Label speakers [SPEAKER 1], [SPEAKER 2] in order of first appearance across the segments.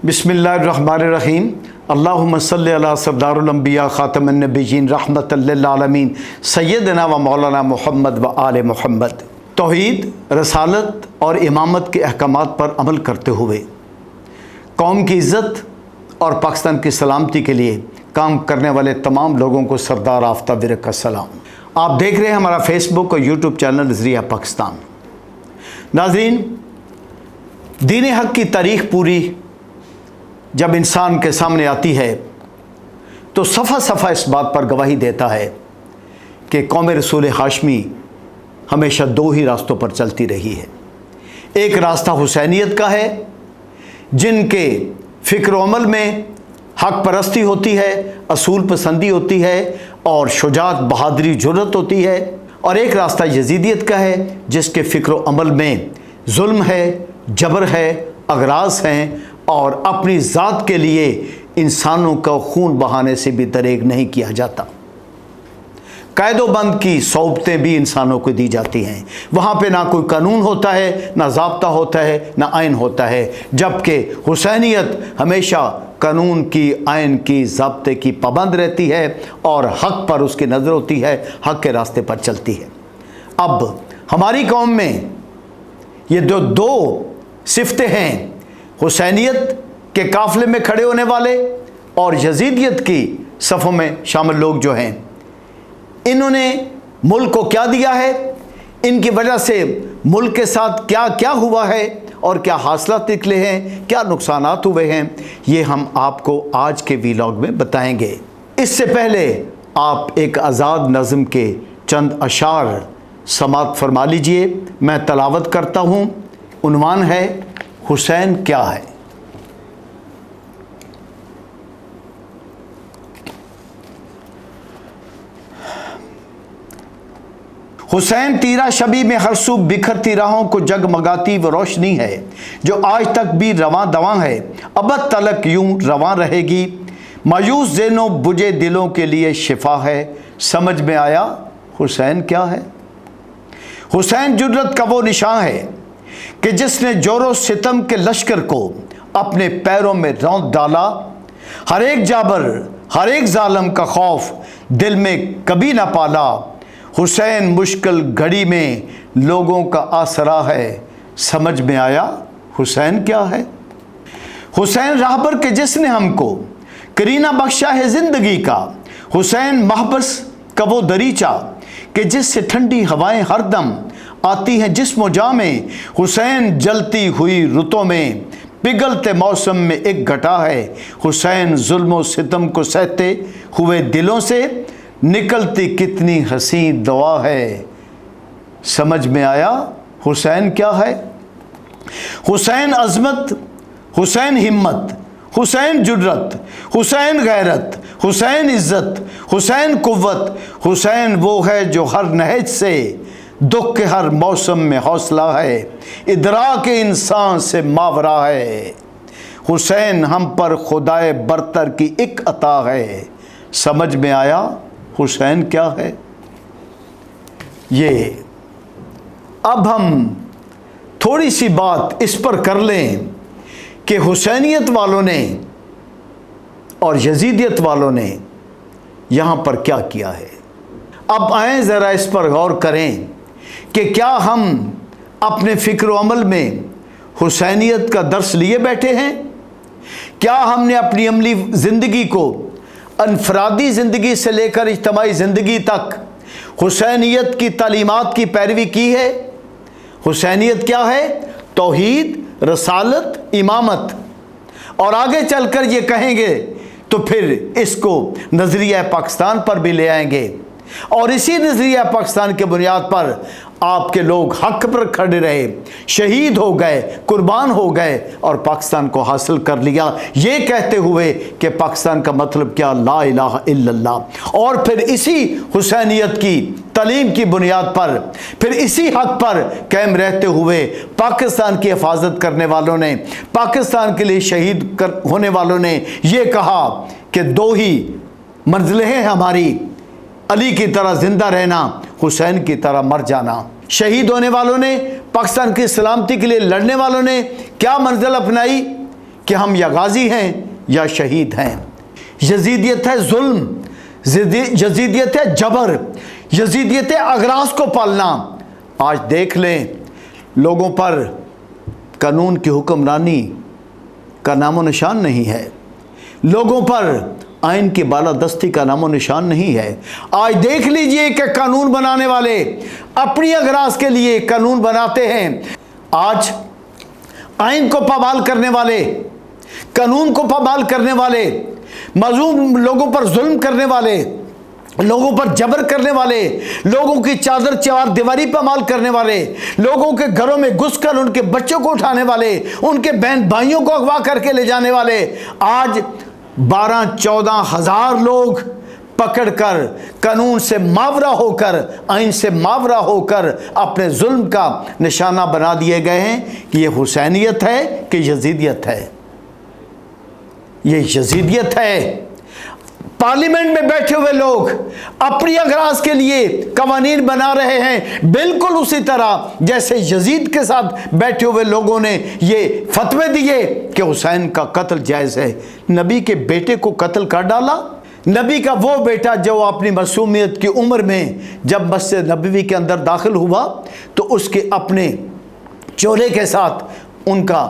[SPEAKER 1] बिस्मिल्लाहिर्रहमानिर्रहीम। अल्लाहुम्मा सल्लि अला सरदारुल अंबिया खातमुन नबिय्यीन रहमतल लिल आलमीन सय्यदना व मौलाना मोहम्मद व आले मोहम्मद। तौहीद, रसालत और इमामत के अहकामात पर अमल करते हुए कौम की इज़्ज़त और पाकिस्तान की सलामती के लिए काम करने वाले तमाम लोगों को सरदार आफ्ताब विरक का सलाम। आप देख रहे हैं हमारा फेसबुक और यूट्यूब चैनल नज़रिया पाकिस्तान। नाज़रीन, दीन हक़ की तारीख़ पूरी जब इंसान के सामने आती है तो सफ़ा सफ़ा इस बात पर गवाही देता है कि कौम रसूल हाशमी हमेशा दो ही रास्तों पर चलती रही है। एक रास्ता हुसैनियत का है, जिनके फ़िक्र अमल में हक़ परस्ती होती है, असूल पसंदी होती है और शुजात, बहादुरी, जुर्रत होती है। और एक रास्ता यजीदियत का है, जिसके फ़िक्र अमल में जुल्म है, जबर है, अगराज हैं और अपनी ज़ात के लिए इंसानों का खून बहाने से भी दरेग नहीं किया जाता। कैदोबंद की सौबतें भी इंसानों को दी जाती हैं। वहाँ पे ना कोई कानून होता है, ना ज़ाब्ता होता है, ना आइन होता है, जबकि हुसैनियत हमेशा कानून की, आइन की, ज़ाब्ते की पाबंद रहती है और हक़ पर उसकी नज़र होती है, हक़ के रास्ते पर चलती है। अब हमारी कौम में ये जो दो सिफ़तें हैं, हुसैनियत के काफ़िले में खड़े होने वाले और यजीदियत की सफ़ों में शामिल लोग जो हैं, इन्होंने मुल्क को क्या दिया है, इनकी वजह से मुल्क के साथ क्या क्या हुआ है और क्या हासिलात निकले हैं, क्या नुकसानात हुए हैं, ये हम आपको आज के वीलॉग में बताएंगे। इससे पहले आप एक आज़ाद नज़म के चंद अशार समात फरमा लीजिए। मैं तलावत करता हूँ। उन्वान है हुसैन क्या है। हुसैन तीरा शबी में हर सू बिखरती राहों को जगमगाती वो रोशनी है, जो आज तक भी रवां दवां है, अबद तलक यूं रवां रहेगी। मायूस ज़ेनो बुझे दिलों के लिए शिफा है। समझ में आया हुसैन क्या है। हुसैन जुर्रत का वो निशान है कि जिसने जोरों सितम के लश्कर को अपने पैरों में रौंद डाला। हर एक जाबर, हर एक जालिम का खौफ दिल में कभी ना पाला। हुसैन मुश्किल घड़ी में लोगों का आसरा है। समझ में आया हुसैन क्या है। हुसैन राहबर के जिसने हमको करीना बख्शा है ज़िंदगी का। हुसैन महबस का वो दरीचा कि जिससे ठंडी हवाएं हरदम आती हैं जिस्म जा में। हुसैन जलती हुई रुतों में पिघलते मौसम में एक घटा है। हुसैन जुल्म सितम को सहते हुए दिलों से निकलती कितनी हसी दवा है। समझ में आया हुसैन क्या है। हुसैन अज़मत, हुसैन हिम्मत, हुसैन जुर्रत, हुसैन गैरत, हुसैन इज़्ज़त, हुसैन कुव्वत। हुसैन वो है जो हर नहज से दुख के हर मौसम में हौसला है, इदराक इंसान से मावरा है। हुसैन हम पर खुदाए बरतर की एक अता है। समझ में आया हुसैन क्या है। ये अब हम थोड़ी सी बात इस पर कर लें कि हुसैनियत वालों ने और यजीदियत वालों ने यहाँ पर क्या किया है। अब आएँ ज़रा इस पर गौर करें कि क्या हम अपने फ़िक्र अमल में हुसैनियत का दर्स लिए बैठे हैं। क्या हमने अपनी अमली ज़िंदगी को अनफरादी ज़िंदगी से लेकर इज्तिमाई ज़िंदगी तक हुसैनियत की तालीमात की पैरवी की है। हुसैनियत क्या है। तौहीद, रसालत, इमामत। और आगे चलकर ये कहेंगे तो फिर इसको नज़रिया पाकिस्तान पर भी ले आएंगे और इसी नज़रिया पाकिस्तान के बुनियाद पर आपके लोग हक पर खड़े रहे, शहीद हो गए, कुर्बान हो गए और पाकिस्तान को हासिल कर लिया, ये कहते हुए कि पाकिस्तान का मतलब क्या, ला इलाहा इल्लल्लाह। और फिर इसी हुसैनियत की तालीम की बुनियाद पर, फिर इसी हक पर कायम रहते हुए पाकिस्तान की हिफाजत करने वालों ने, पाकिस्तान के लिए शहीद होने वालों ने ये कहा कि दो ही मंजिलें हैं हमारी, अली की तरह जिंदा रहना, हुसैन की तरह मर जाना। शहीद होने वालों ने, पाकिस्तान की सलामती के लिए लड़ने वालों ने क्या मंजिल अपनाई कि हम या गाजी हैं या शहीद हैं। यजीदियत है जुल्म, यजीदियत है जबर, यजीदियत है अगराज को पालना। आज देख लें, लोगों पर कानून की हुक्मरानी का नामो निशान नहीं है, लोगों पर आइन की बालादस्ती का नामो निशान नहीं है। आज देख लीजिए कि कानून बनाने वाले अपनी अगराज के लिए कानून बनाते हैं। आज आइन को पामाल करने वाले, कानून को पामाल करने वाले, मजलूम लोगों पर जुल्म करने वाले, लोगों पर जबर करने वाले, लोगों की चादर चवार दीवारी पर माल करने वाले, लोगों के घरों में घुसकर उनके बच्चों को उठाने वाले, उनके बहन भाइयों को अगवा करके ले जाने वाले, आज 12-14 हज़ार लोग पकड़कर कानून से मावरा होकर, आइन से मावरा होकर अपने जुल्म का निशाना बना दिए गए हैं कि ये हुसैनियत है कि यजीदियत है। ये यजीदियत है। पार्लियामेंट में बैठे हुए लोग अपनी अगराज के लिए कवानीन बना रहे हैं, बिल्कुल उसी तरह जैसे यजीद के साथ बैठे हुए लोगों ने ये फतवे दिए कि हुसैन का कत्ल जायज़ है। नबी के बेटे को कत्ल कर डाला। नबी का वो बेटा जो अपनी मासूमियत की उम्र में जब मस्जिद नबवी के अंदर दाखिल हुआ तो उसके अपने चोले के साथ उनका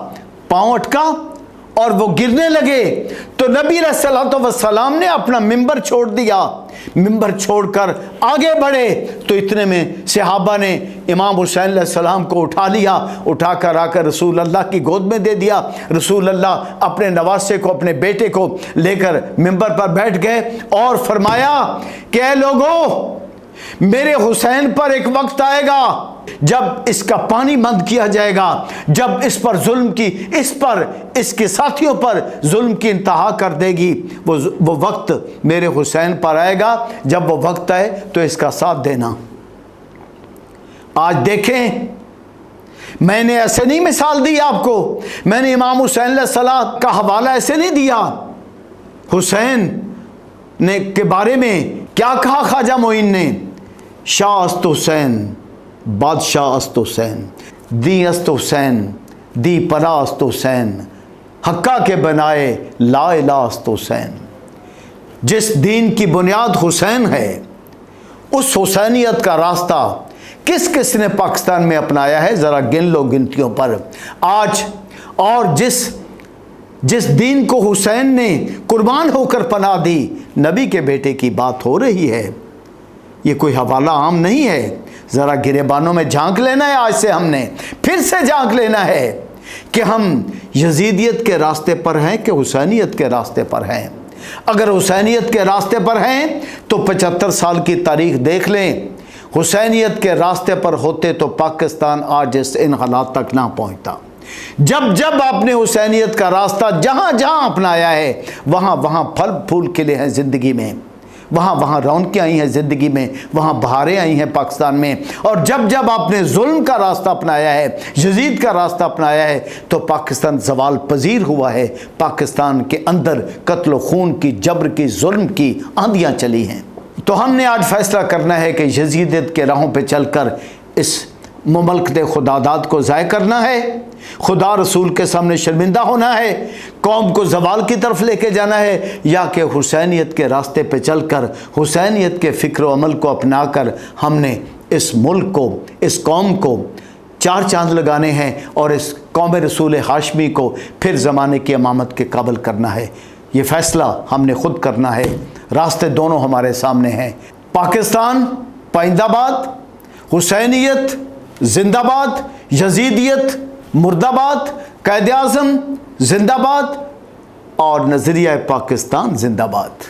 [SPEAKER 1] पाँव अटका और वो गिरने लगे, तो नबी अलैहिस्सलाम ने अपना मिंबर छोड़ दिया। मिंबर छोड़कर आगे बढ़े तो इतने में सहाबा ने इमाम हुसैन अलैहिस्सलाम को उठा लिया, उठाकर आकर रसूल अल्लाह की गोद में दे दिया। रसूल अल्लाह अपने नवासे को, अपने बेटे को लेकर मिंबर पर बैठ गए और फरमाया कि ऐ लोगों, मेरे हुसैन पर एक वक्त आएगा जब इसका पानी बंद किया जाएगा, जब इस पर जुल्म की, इस पर, इसके साथियों पर जुल्म की इंतहा कर देगी। वो वक्त मेरे हुसैन पर आएगा। जब वो वक्त आए तो इसका साथ देना। आज देखें, मैंने ऐसे नहीं मिसाल दी आपको, मैंने इमाम हुसैन अलैहिस्सलाम का हवाला ऐसे नहीं दिया। हुसैन ने के बारे में क्या कहा ख्वाजा मोइन ने? शाह अस्त हुसैन, बादशाह अस्त हुसैन, दी अस्त हुसैन, दी पना अस्त हुसैन, हक्का के बनाए ला इला अस्त हुसैन। जिस दीन की बुनियाद हुसैन है, उस हुसैनियत का रास्ता किस किस ने पाकिस्तान में अपनाया है, ज़रा गिन लो गिनतियों पर आज। और जिस दीन को हुसैन ने कुर्बान होकर पनाह दी, नबी के बेटे की बात हो रही है। ये कोई हवाला आम नहीं है। ज़रा गिरेबानों में झांक लेना है। आज से हमने फिर से झांक लेना है कि हम यजीदियत के रास्ते पर हैं कि हुसैनियत के रास्ते पर हैं। अगर हुसैनियत के रास्ते पर हैं तो 75 साल की तारीख देख लें। हुसैनियत के रास्ते पर होते तो पाकिस्तान आज इन हालात तक ना पहुंचता। जब जब आपने हुसैनियत का रास्ता जहाँ जहाँ अपनाया है, वहाँ वहाँ फल फूल खिले हैं ज़िंदगी में, वहाँ वहाँ रौनकें आई हैं ज़िंदगी में, वहाँ बहारें आई हैं पाकिस्तान में। और जब जब आपने जुल्म का रास्ता अपनाया है, यजीद का रास्ता अपनाया है, तो पाकिस्तान ज़वाल पजीर हुआ है। पाकिस्तान के अंदर कत्ल खून की, जबर की, जुल्म की आंधियाँ चली हैं। तो हमने आज फैसला करना है कि यजीदियत के राहों पे चलकर इस मुमलकत खुदादाद को ज़ाय करना है, खुदा रसूल के सामने शर्मिंदा होना है, कौम को ज़वाल की तरफ लेके जाना है, या कि हुसैनियत के रास्ते पे चलकर हुसैनियत के फ़िक्र व अमल को अपनाकर हमने इस मुल्क को, इस कौम को चार चांद लगाने हैं और इस कौम रसूल हाशमी को फिर ज़माने की इमामत के काबिल करना है। ये फ़ैसला हमने ख़ुद करना है। रास्ते दोनों हमारे सामने हैं। पाकिस्तान पाइंदाबाद, हुसैनियत जिंदाबाद, यजीदियत मुर्दाबाद, कायद-ए-आज़म जिंदाबाद और नज़रिया पाकिस्तान जिंदाबाद।